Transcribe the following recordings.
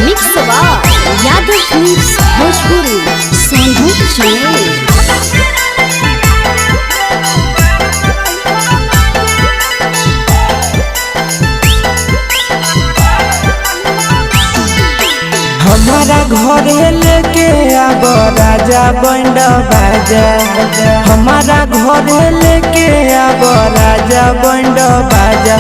मिक्सवा Yadav films Bhojpuri संगीत channel. हमारा घर लेके आब राजा बैंड बाजा। हमारा घर लेके आब राजा बैंड बाजा।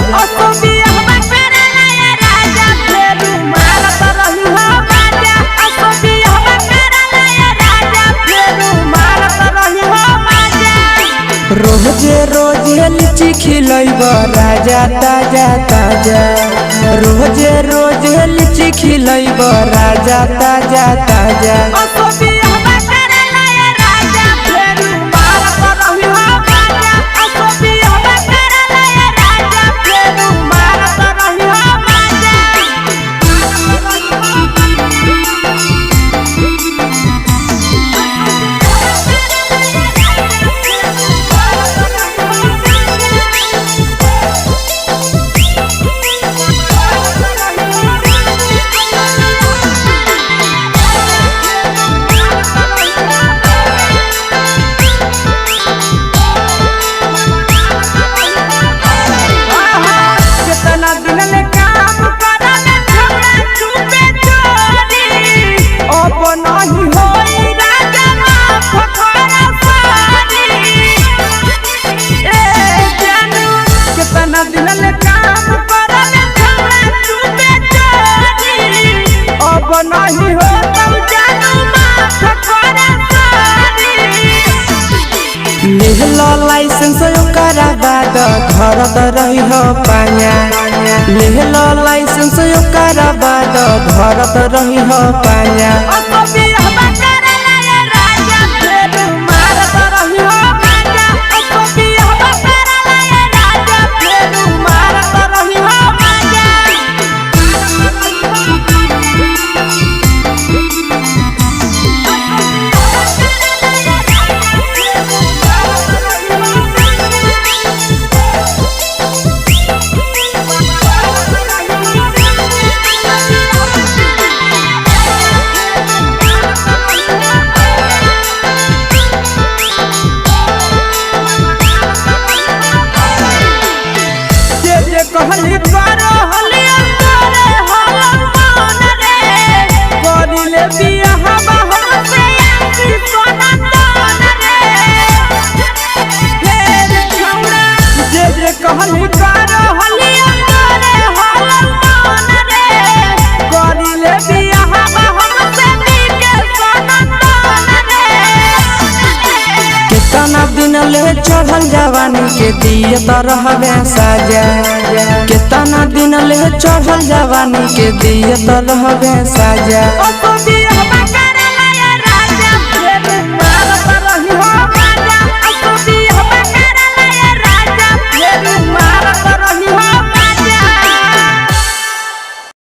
रोजे रोजे लीची खिलैब राजा ताजा ताजा। रोजे रोजे लीची खिलैब राजा ताजा ताजा। लेहलो लाइसेंस ओकरा बाद घर त रही हो पाया। लेहलो लाइसेंस ओकरा बाद घर त रही हो पाया। कहली करो हली अंतरे हलम मन रे। करिले बियाह हमसे आंखी सोना तन रे। फेर छौड़ा जे कहली करो हली अंतरे हलम मन रे। करिले बियाह हमसे नीके सोना तन रे। कितना दिन ले चढ़ल जवानी के दियत रहबे साजा। कितना दिन ले चढ़ल जवानी के दियत रहबे साजा।